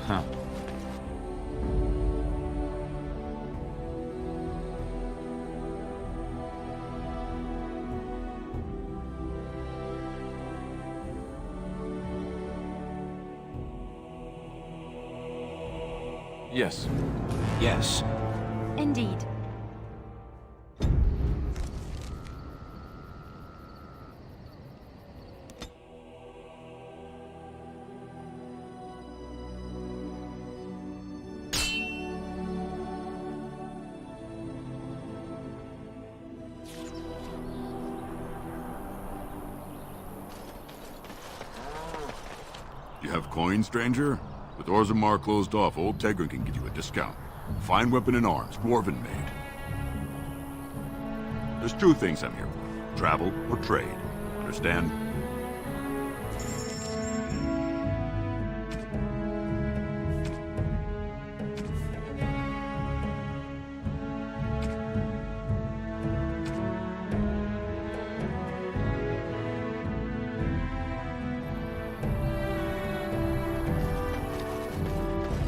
Huh. Yes. Yes. Indeed. You have coin, stranger? With Orzammar closed off, old Tegrin can give you a discount. Fine weapon and arms, dwarven made. There's two things I'm here for. Travel or trade. Understand?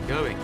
Going.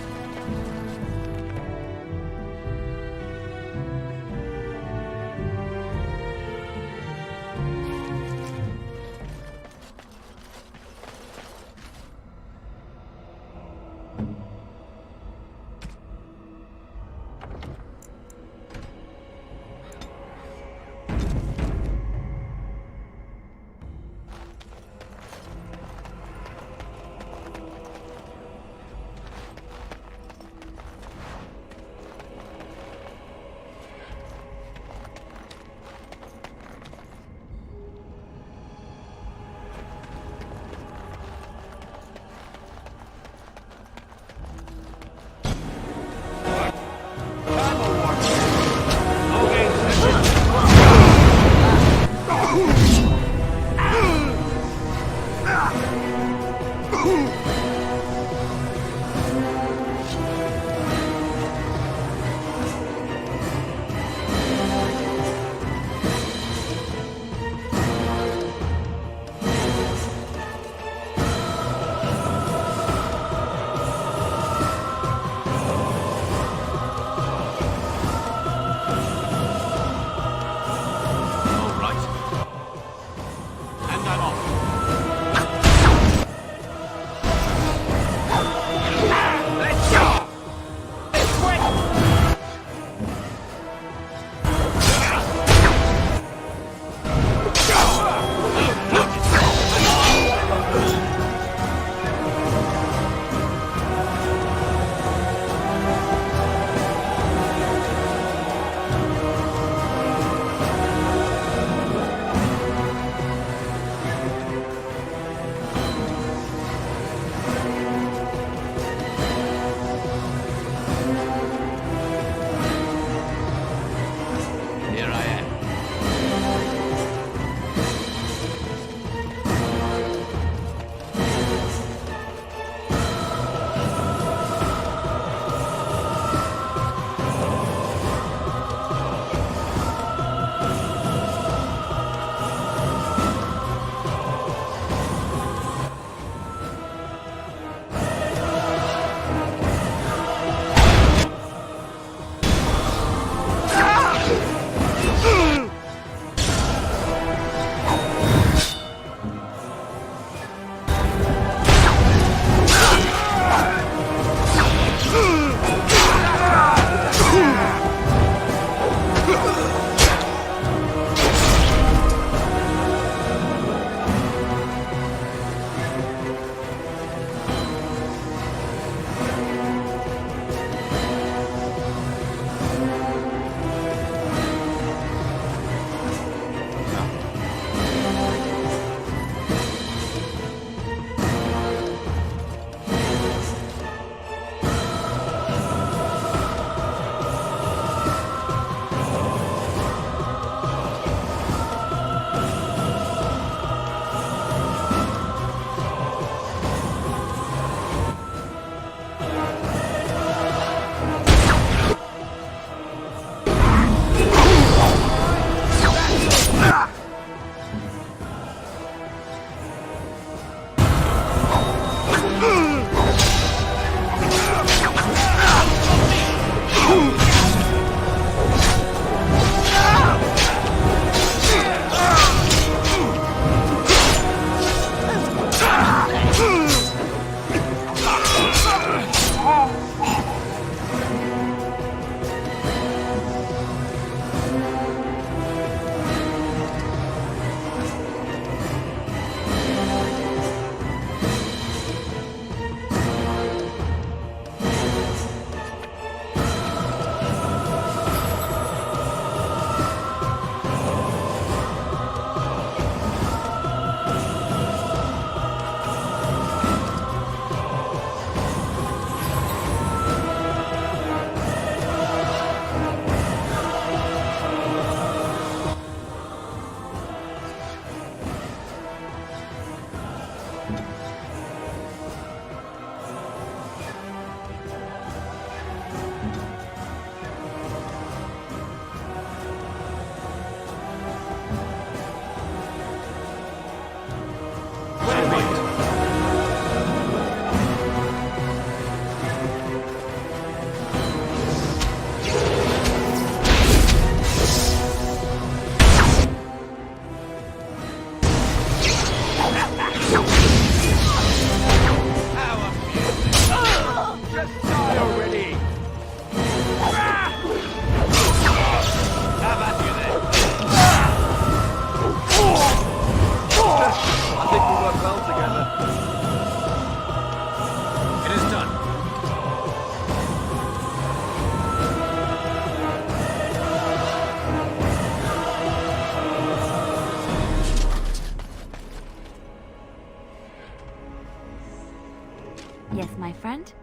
Yes, my friend?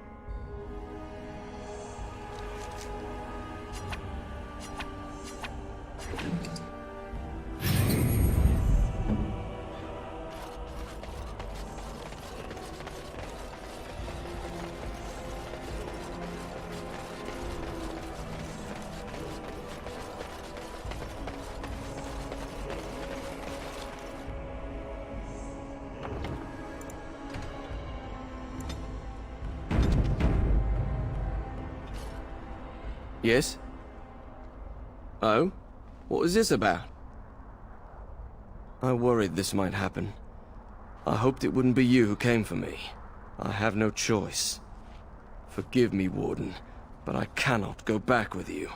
Yes? Oh? What was this about? I worried this might happen. I hoped it wouldn't be you who came for me. I have no choice. Forgive me, Warden, but I cannot go back with you.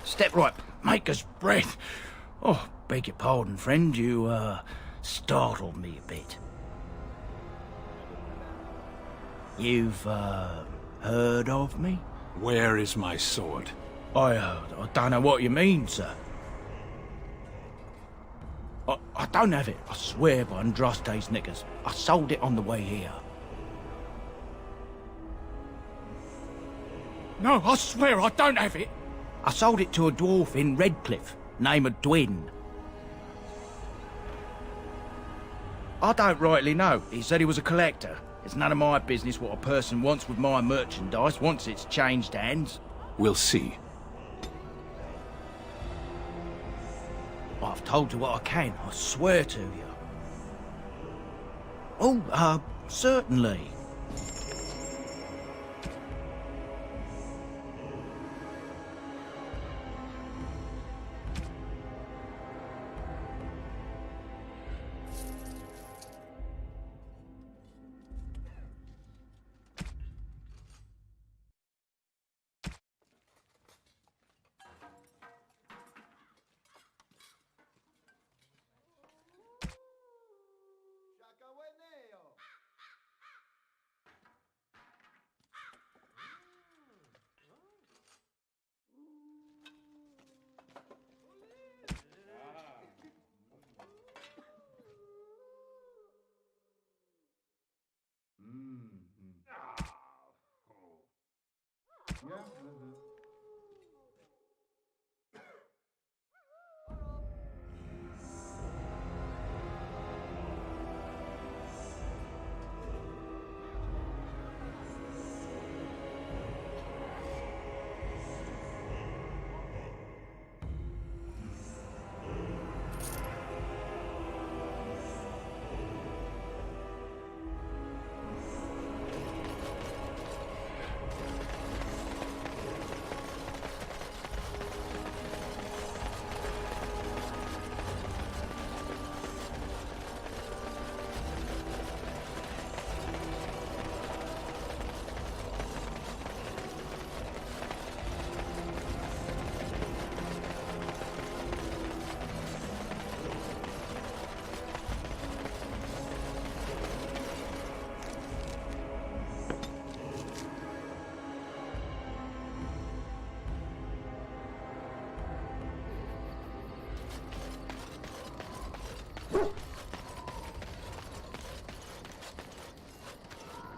Step right, maker's breath. Oh, beg your pardon, friend. You, startled me a bit. You've, heard of me? Where is my sword? I don't know what you mean, sir. I don't have it, I swear by Andraste's knickers. I sold it on the way here. No, I swear I don't have it. I sold it to a dwarf in Redcliffe, name of Dwin. I don't rightly know. He said he was a collector. It's none of my business what a person wants with my merchandise once it's changed hands. We'll see. I've told you what I can, I swear to you. Oh, certainly.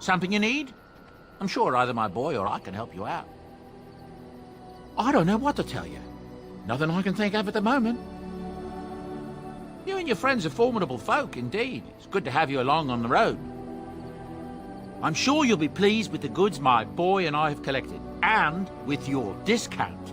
Something you need? I'm sure either my boy or I can help you out. I don't know what to tell you. Nothing I can think of at the moment. You and your friends are formidable folk, indeed. It's good to have you along on the road. I'm sure you'll be pleased with the goods my boy and I have collected, and with your discount.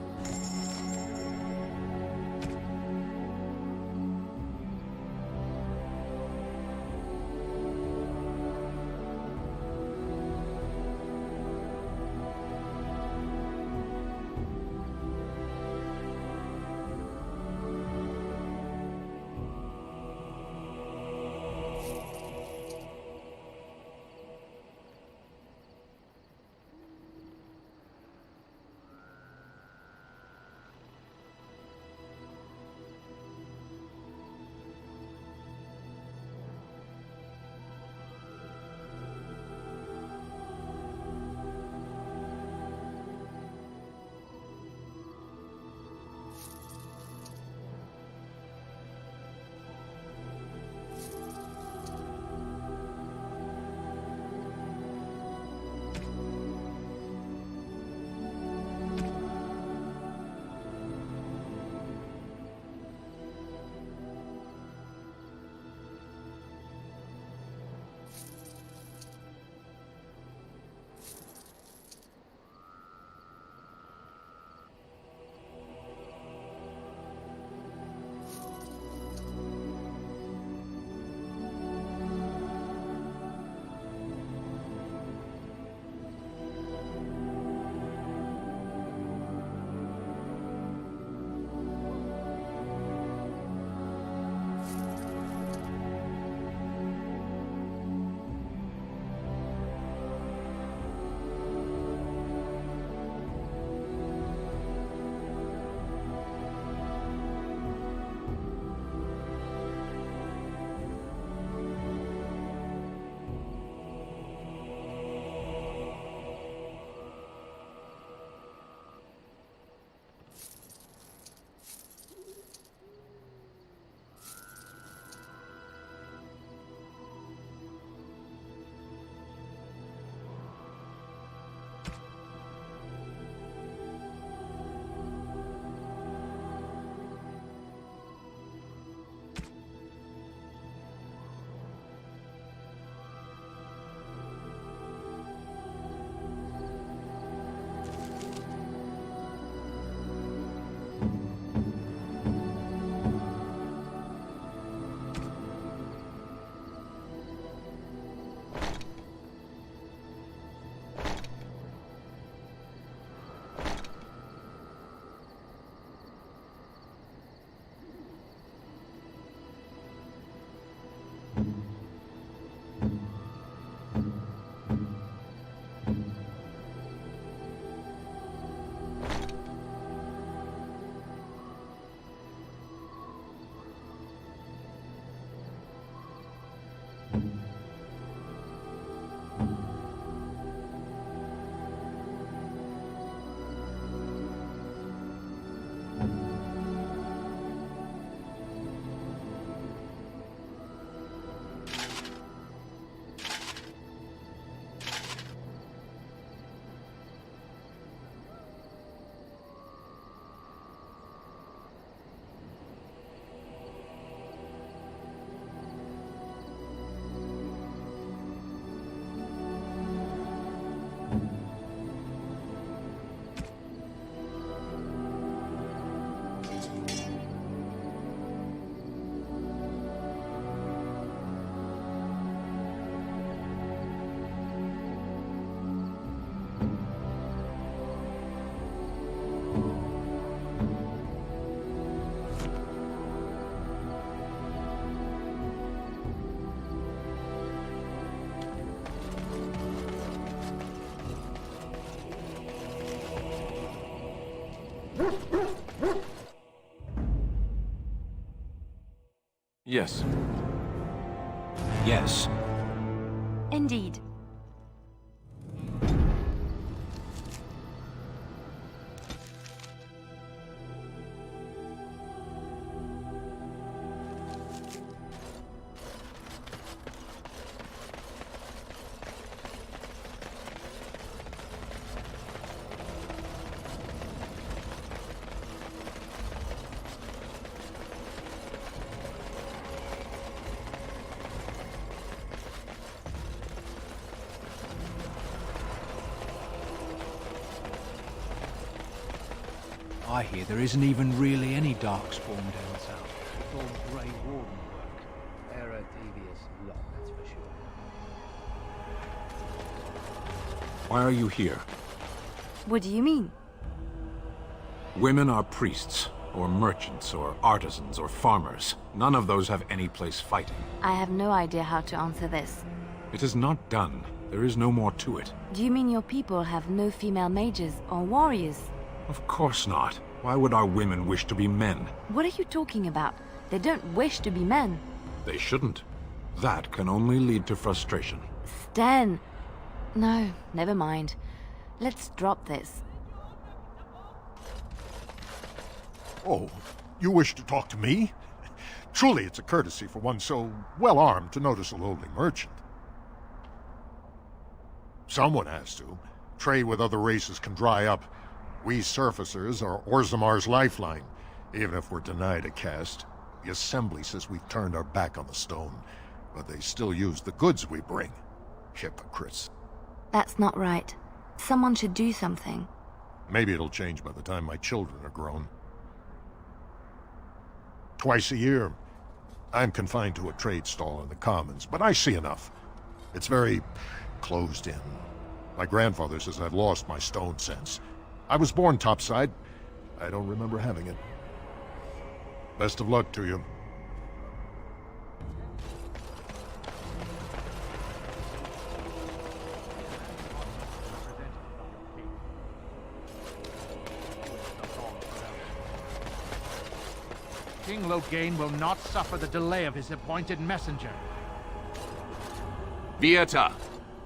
Yes. Yes. Indeed. I hear there isn't even really any darkspawn down south. It's all Grey Warden work. They're a devious lot, that's for sure. Why are you here? What do you mean? Women are priests, or merchants, or artisans, or farmers. None of those have any place fighting. I have no idea how to answer this. It is not done. There is no more to it. Do you mean your people have no female mages or warriors? Of course not. Why would our women wish to be men? What are you talking about? They don't wish to be men. They shouldn't. That can only lead to frustration. Sten! No, never mind. Let's drop this. Oh, you wish to talk to me? Truly, it's a courtesy for one so well-armed to notice a lowly merchant. Someone has to. Trade with other races can dry up. We surfacers are Orzamar's lifeline. Even if we're denied a caste, the Assembly says we've turned our back on the stone, but they still use the goods we bring. Hypocrites. That's not right. Someone should do something. Maybe it'll change by the time my children are grown. Twice a year, I'm confined to a trade stall in the Commons, but I see enough. It's very closed in. My grandfather says I've lost my stone sense. I was born topside. I don't remember having it. Best of luck to you. King Loghain will not suffer the delay of his appointed messenger. Vieta,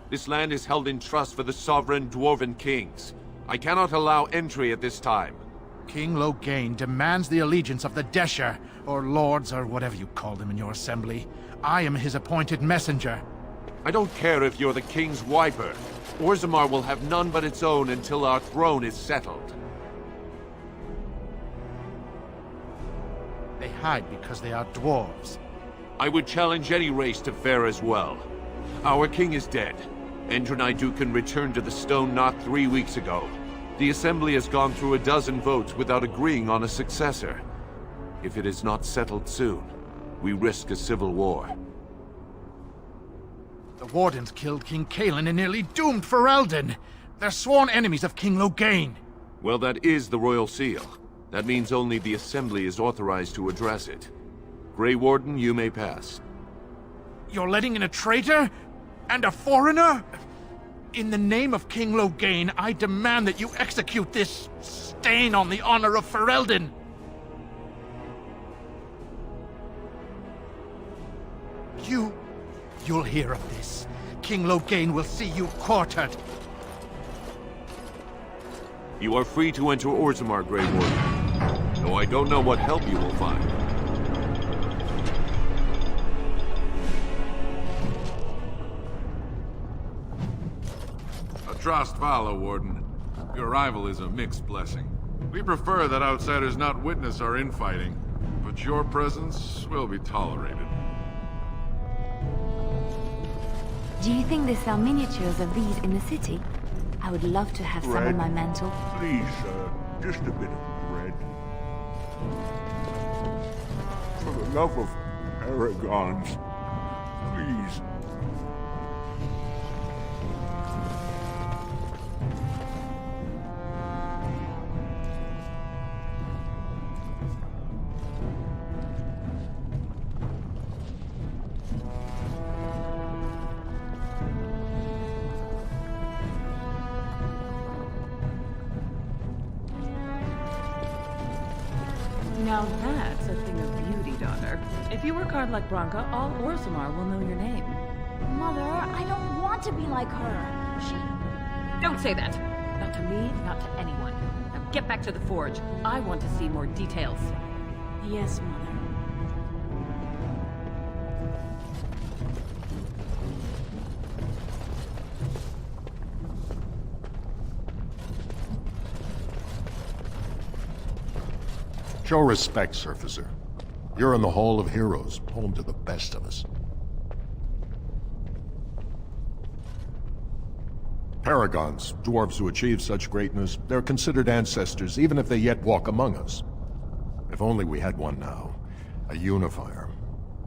this land is held in trust for the sovereign dwarven kings. I cannot allow entry at this time. King Loghain demands the allegiance of the Desher, or lords, or whatever you call them in your assembly. I am his appointed messenger. I don't care if you're the king's wiper. Orzammar will have none but its own until our throne is settled. They hide because they are dwarves. I would challenge any race to fare as well. Our king is dead. Endronai Dukan returned to the stone not 3 weeks ago. The Assembly has gone through a dozen votes without agreeing on a successor. If it is not settled soon, we risk a civil war. The Wardens killed King Cousland and nearly doomed Ferelden. They're sworn enemies of King Loghain. Well, that is the Royal Seal. That means only the Assembly is authorized to address it. Grey Warden, you may pass. You're letting in a traitor? And a foreigner? In the name of King Loghain, I demand that you execute this stain on the honor of Ferelden. You'll hear of this. King Loghain will see you quartered. You are free to enter Orzammar, Grey Warden. Though I don't know what help you will find. Trust follow, Warden. Your arrival is a mixed blessing. We prefer that outsiders not witness our infighting, but your presence will be tolerated. Do you think they sell miniatures of these in the city? I would love to have some on my mantle. Please, sir. Just a bit of bread. For the love of Aragons, please. Now that's a thing of beauty, daughter. If you work hard like Branka, all Orzammar will know your name. Mother, I don't want to be like her. Don't say that! Not to me, not to anyone. Now get back to the forge. I want to see more details. Yes, Mother. Show respect, Surfacer. You're in the Hall of Heroes, home to the best of us. Paragons, dwarves who achieve such greatness, they're considered ancestors even if they yet walk among us. If only we had one now. A unifier.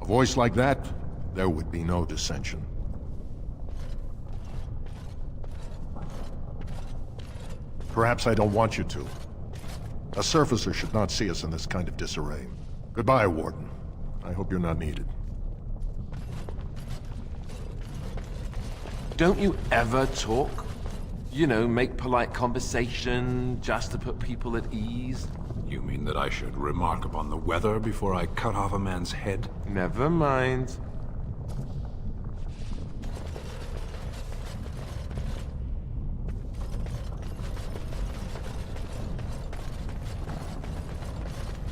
A voice like that, there would be no dissension. Perhaps I don't want you to. A surfacer should not see us in this kind of disarray. Goodbye, Warden. I hope you're not needed. Don't you ever talk? You know, make polite conversation, just to put people at ease? You mean that I should remark upon the weather before I cut off a man's head? Never mind.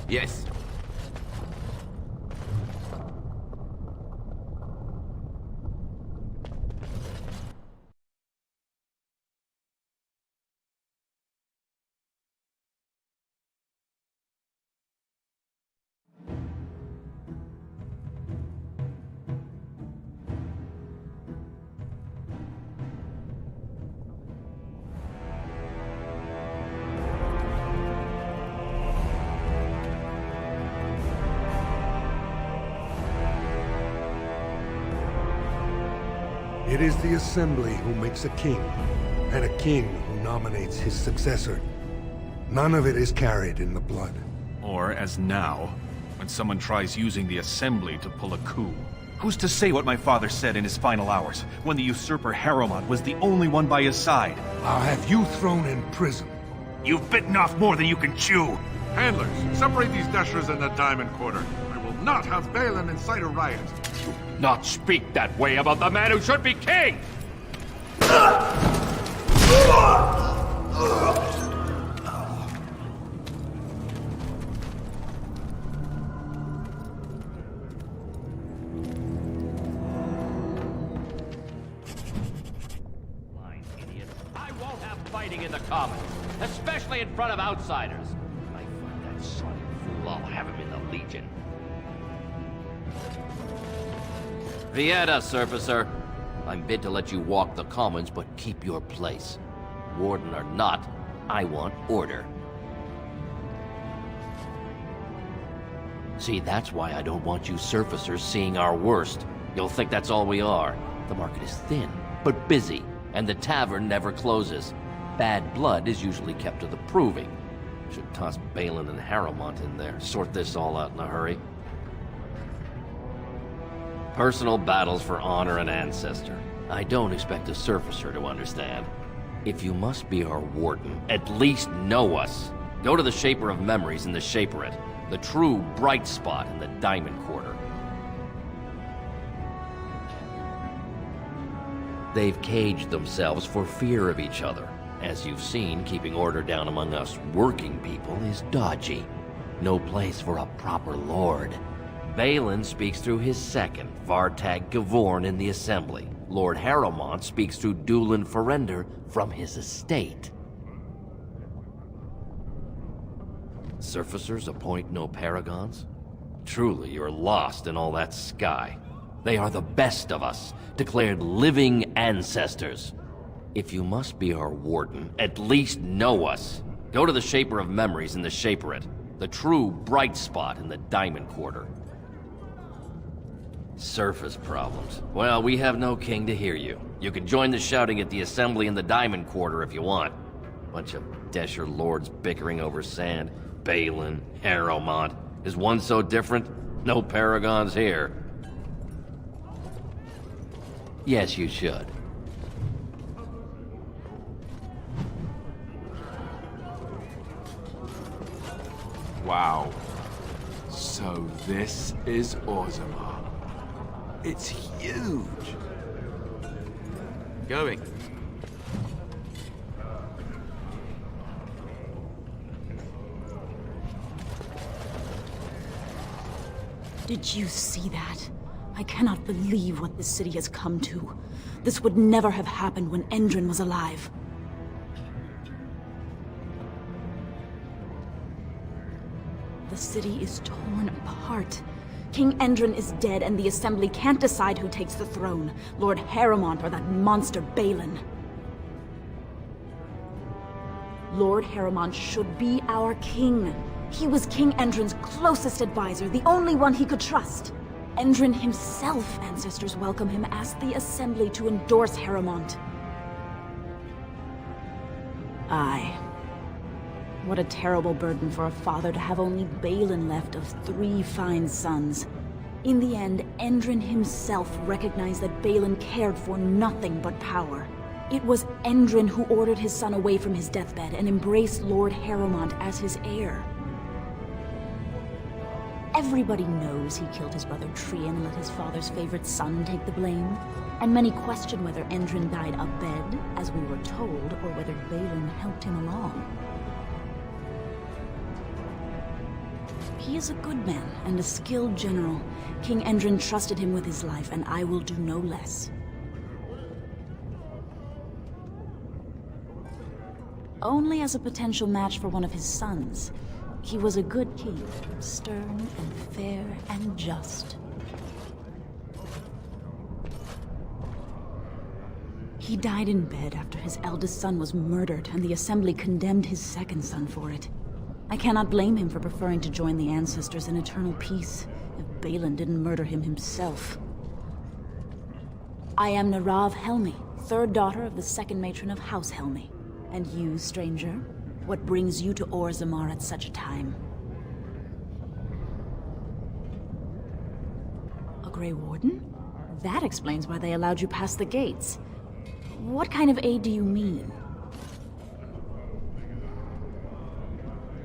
Yes. It is the Assembly who makes a king, and a king who nominates his successor. None of it is carried in the blood. Or, as now, when someone tries using the Assembly to pull a coup. Who's to say what my father said in his final hours, when the usurper Harrowmont was the only one by his side? I'll have you thrown in prison. You've bitten off more than you can chew! Handlers, separate these dashers in the Diamond Quarter. I will not have Balin incite a riot. Not speak that way about the man who should be king! Blind idiot. I won't have fighting in the Commons, especially in front of outsiders. If I find that sonic fool, I'll have him in the Legion. Vieta, Surfacer. I'm bid to let you walk the Commons, but keep your place. Warden or not, I want order. See, that's why I don't want you Surfacers seeing our worst. You'll think that's all we are. The market is thin, but busy, and the tavern never closes. Bad blood is usually kept to the proving. Should toss Balin and Harrowmont in there, sort this all out in a hurry. Personal battles for honor and ancestor. I don't expect a Surfacer to understand. If you must be our warden, at least know us. Go to the Shaper of Memories in the Shaperate, the true bright spot in the Diamond Quarter. They've caged themselves for fear of each other. As you've seen, keeping order down among us working people is dodgy. No place for a proper lord. Balin speaks through his second, Vartag Gavorn, in the Assembly. Lord Harrowmont speaks through Dulin Ferender from his estate. Surfacers appoint no paragons? Truly, you're lost in all that sky. They are the best of us, declared living ancestors. If you must be our warden, at least know us. Go to the Shaper of Memories in the Shaperate, the true bright spot in the Diamond Quarter. Surface problems. Well, we have no king to hear you. You can join the shouting at the Assembly in the Diamond Quarter if you want. Bunch of Desher lords bickering over sand. Balin, Harrowmont. Is one so different? No paragons here. Yes, you should. Wow. So this is Orzammar. It's huge. Going. Did you see that? I cannot believe what this city has come to. This would never have happened when Endrin was alive. The city is torn apart. King Endrin is dead, and the Assembly can't decide who takes the throne, Lord Harrowmont or that monster Balin. Lord Harrowmont should be our king. He was King Endrin's closest advisor, the only one he could trust. Endrin himself, ancestors welcome him, asked the Assembly to endorse Harrowmont. Aye. What a terrible burden for a father to have only Balin left of 3 fine sons. In the end, Endrin himself recognized that Balin cared for nothing but power. It was Endrin who ordered his son away from his deathbed and embraced Lord Harrowmont as his heir. Everybody knows he killed his brother Trian and let his father's favorite son take the blame. And many question whether Endrin died abed, as we were told, or whether Balin helped him along. He is a good man and a skilled general. King Endrin trusted him with his life, and I will do no less. Only as a potential match for one of his sons. He was a good king, stern and fair and just. He died in bed after his eldest son was murdered, and the Assembly condemned his second son for it. I cannot blame him for preferring to join the ancestors in eternal peace, if Balin didn't murder him himself. I am Narav Helmi, 3rd daughter of the 2nd matron of House Helmi. And you, stranger, what brings you to Orzammar at such a time? A Grey Warden? That explains why they allowed you past the gates. What kind of aid do you mean?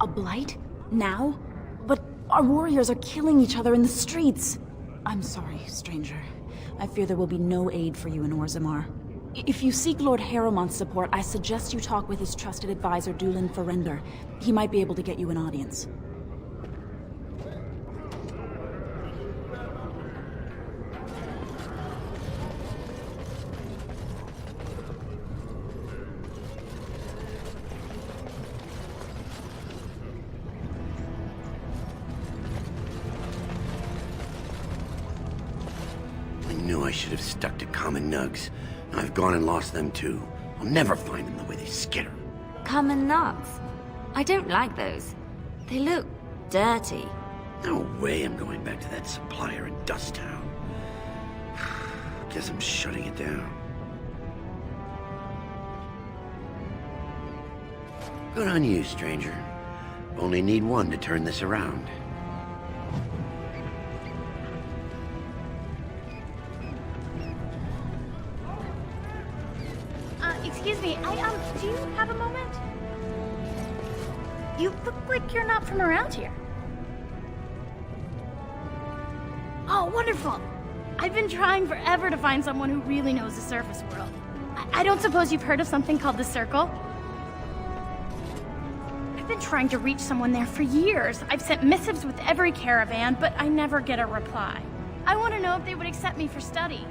A blight? Now? But our warriors are killing each other in the streets. I'm sorry, stranger. I fear there will be no aid for you in Orzammar. If you seek Lord Harrowmont's support, I suggest you talk with his trusted advisor, Dulin Ferender. He might be able to get you an audience. I knew I should have stuck to common nugs. I've gone and lost them too. I'll never find them the way they skitter. Common nugs? I don't like those. They look dirty. No way I'm going back to that supplier in Dust Town. Guess I'm shutting it down. Good on you, stranger. Only need one to turn this around. Excuse me, do you have a moment? You look like you're not from around here. Oh, wonderful! I've been trying forever to find someone who really knows the surface world. I don't suppose you've heard of something called the Circle? I've been trying to reach someone there for years. I've sent missives with every caravan, but I never get a reply. I want to know if they would accept me for study.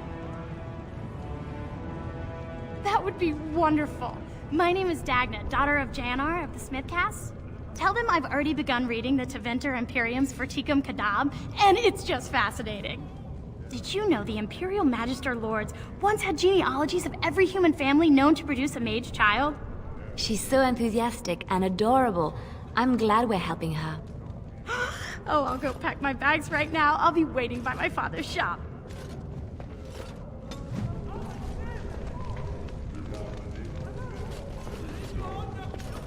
That would be wonderful. My name is Dagna, daughter of Janar of the Smithcasts. Tell them I've already begun reading the Tevinter Imperium's Verticum Kadab, and it's just fascinating. Did you know the Imperial Magister Lords once had genealogies of every human family known to produce a mage child? She's so enthusiastic and adorable. I'm glad we're helping her. Oh, I'll go pack my bags right now. I'll be waiting by my father's shop.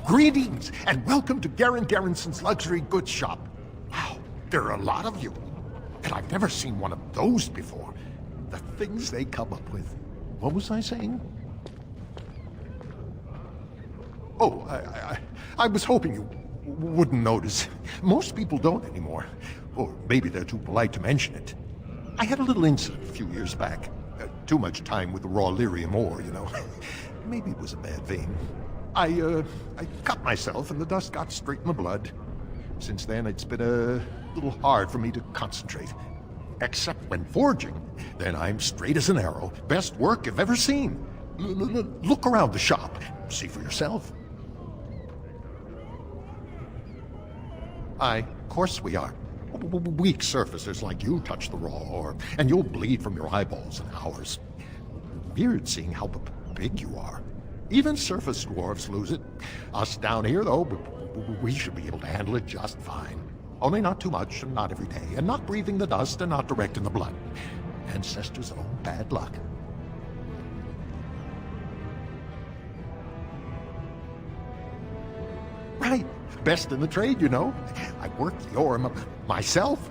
Greetings, and welcome to Garen Garrison's luxury goods shop. Wow, there are a lot of you. And I've never seen one of those before. The things they come up with. What was I saying? Oh, I was hoping you wouldn't notice. Most people don't anymore. Or maybe they're too polite to mention it. I had a little incident a few years back. Too much time with the raw lyrium ore, you know. Maybe it was a bad vein. I cut myself and the dust got straight in the blood. Since then, it's been a little hard for me to concentrate. Except when forging. Then I'm straight as an arrow. Best work you've ever seen. Look around the shop. See for yourself. Aye, of course we are. Weak surfacers like you touch the raw ore, and you'll bleed from your eyeballs in hours. Weird seeing how big you are. Even surface dwarves lose it. Us down here, though, we should be able to handle it just fine. Only not too much, and not every day, and not breathing the dust, and not direct in the blood. Ancestors' own bad luck. Right. Best in the trade, you know. I work the ore myself.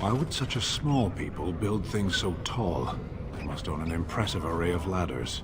Why would such a small people build things so tall? They must own an impressive array of ladders.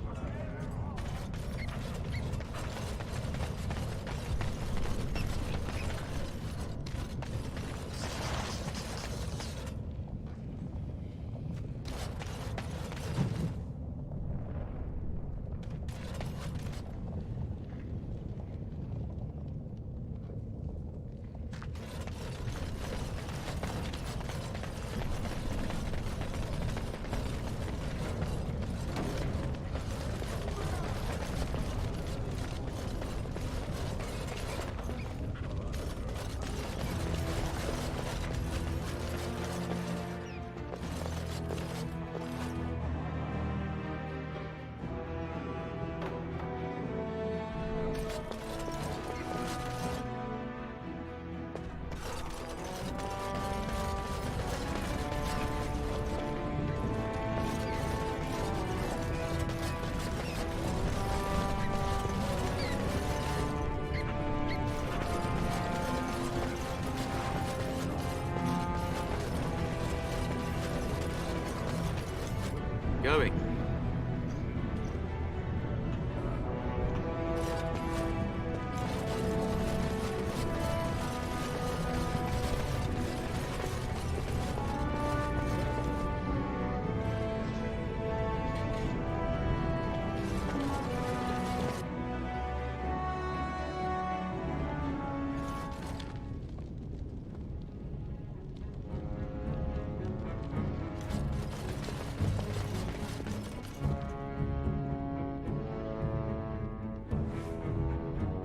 Going.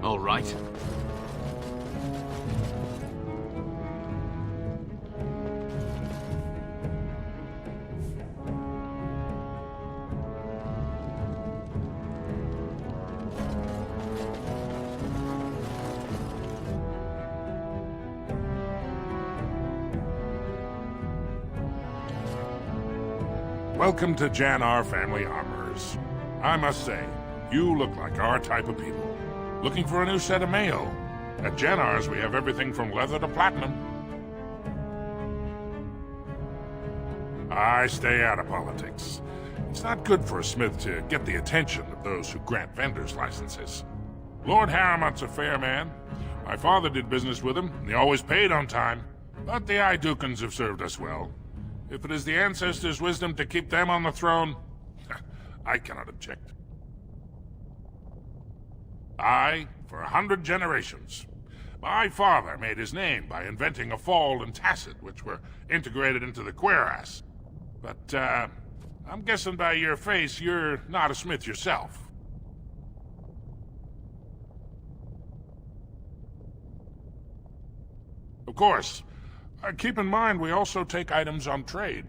All right. Welcome to Jannar Family Armorers. I must say, you look like our type of people. Looking for a new set of mail? At Jannar's, we have everything from leather to platinum. I stay out of politics. It's not good for a smith to get the attention of those who grant vendors licenses. Lord Harrowmont's a fair man. My father did business with him, and he always paid on time. But the Idukans have served us well. If it is the ancestors' wisdom to keep them on the throne, I cannot object. I, for 100 generations. My father made his name by inventing a fall and tacit, which were integrated into the cuirass. But, I'm guessing by your face you're not a smith yourself. Of course. Keep in mind, we also take items on trade.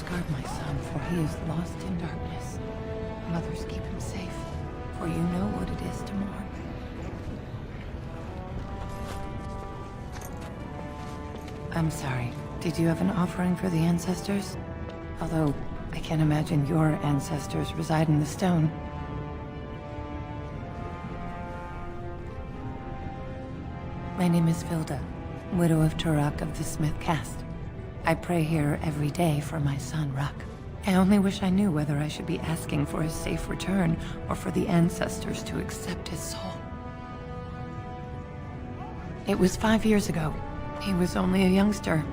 Guard my son, for he is lost in darkness. Mothers, keep him safe, for you know what it is to mourn. I'm sorry. Did you have an offering for the ancestors? Although, I can't imagine your ancestors reside in the stone. My name is Vilda, widow of Turok of the Smith caste. I pray here every day for my son, Ruck. I only wish I knew whether I should be asking for his safe return or for the ancestors to accept his soul. It was 5 years ago. He was only a youngster.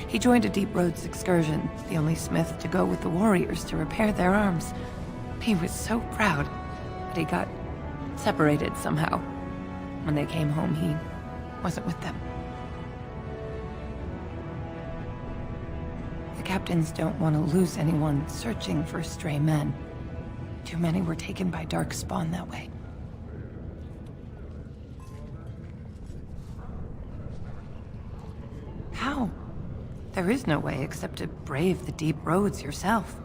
He joined a Deep Roads excursion, the only smith to go with the warriors to repair their arms. He was so proud, but he got separated somehow. When they came home, he wasn't with them. The captains don't want to lose anyone searching for stray men. Too many were taken by dark spawn that way. How? There is no way except to brave the deep roads yourself.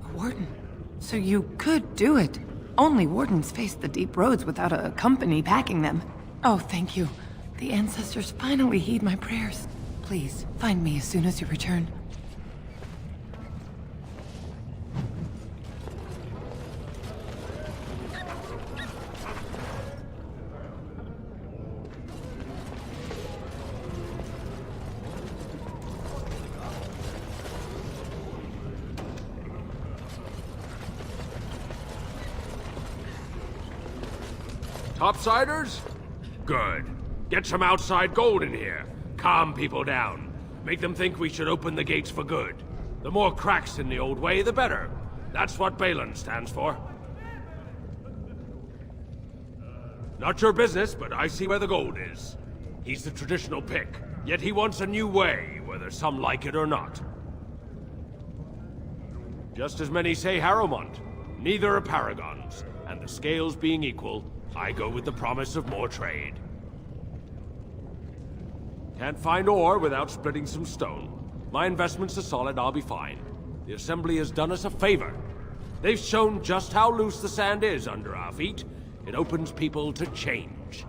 A warden. So you could do it. Only wardens face the deep roads without a company backing them. Oh, thank you. The ancestors finally heed my prayers. Please, find me as soon as you return. Topsiders? Good. Get some outside gold in here. Calm people down. Make them think we should open the gates for good. The more cracks in the old way, the better. That's what Balin stands for. Not your business, but I see where the gold is. He's the traditional pick, yet he wants a new way, whether some like it or not. Just as many say Harrowmont. Neither are paragons, and the scales being equal, I go with the promise of more trade. Can't find ore without splitting some stone. My investments are solid, I'll be fine. The Assembly has done us a favor. They've shown just how loose the sand is under our feet. It opens people to change.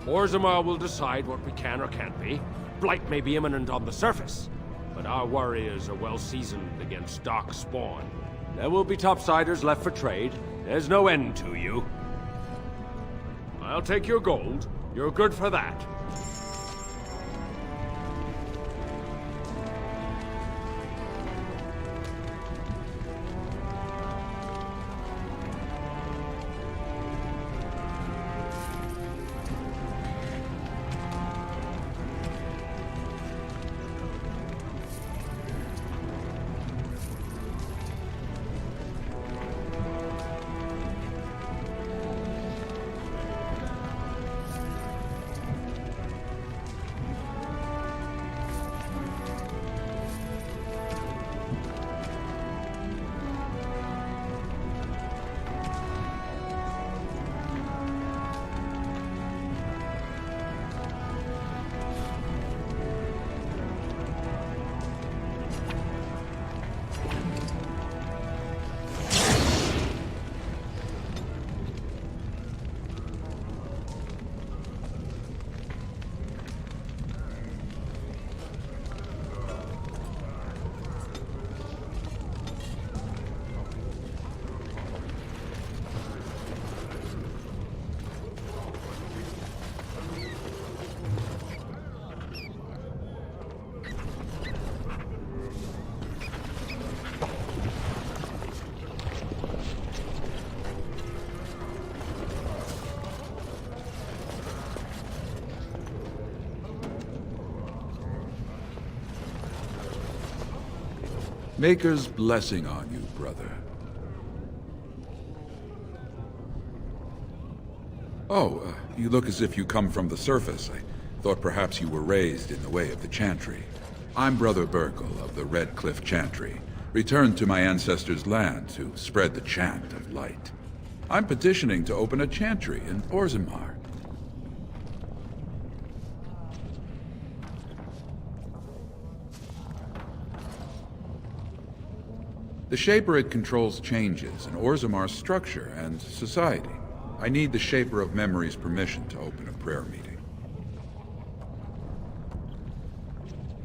Orzammar will decide what we can or can't be. Blight may be imminent on the surface, but our warriors are well seasoned against dark spawn. There will be topsiders left for trade. There's no end to you. I'll take your gold. You're good for that. Maker's blessing on you, brother. Oh, you look as if you come from the surface. I thought perhaps you were raised in the way of the Chantry. I'm Brother Burkle of the Red Cliff Chantry, returned to my ancestors' land to spread the chant of light. I'm petitioning to open a chantry in Orzammar. The Shapered controls changes in Orzammar's structure and society. I need the Shaper of Memory's permission to open a prayer meeting.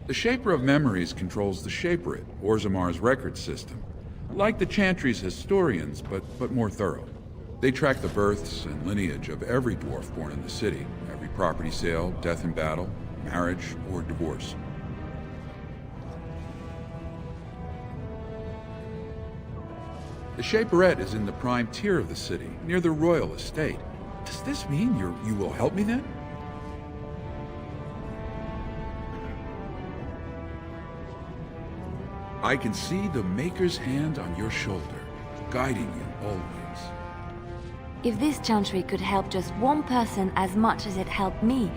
The Shaper of Memories controls the Shaperate, Orzammar's record system. Like the Chantry's historians, but more thorough. They track the births and lineage of every dwarf born in the city, every property sale, death in battle, marriage, or divorce. The Shaperette is in the prime tier of the city, near the royal estate. Does this mean you will help me then? I can see the Maker's hand on your shoulder, guiding you always. If this chantry could help just one person as much as it helped me,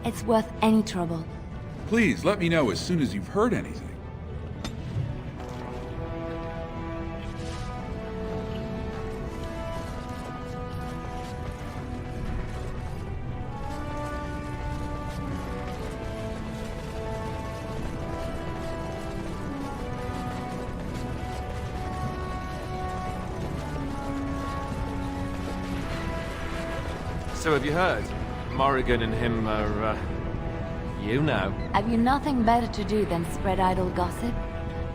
it's worth any trouble. Please, let me know as soon as you've heard anything. So have you heard? Morrigan and him are, you know. Have you nothing better to do than spread idle gossip?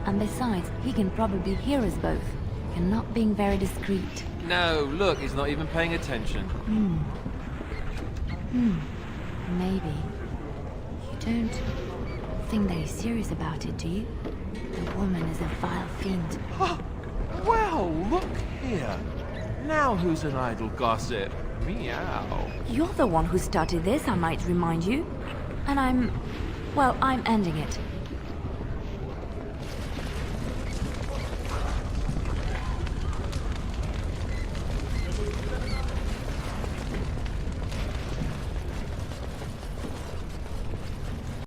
And besides, he can probably hear us both. You're not being very discreet. No, look, he's not even paying attention. Maybe. You don't think that he's serious about it, do you? The woman is a vile fiend. Well, look here. Now who's an idle gossip? Meow. You're the one who started this, I might remind you. And I'm ending it.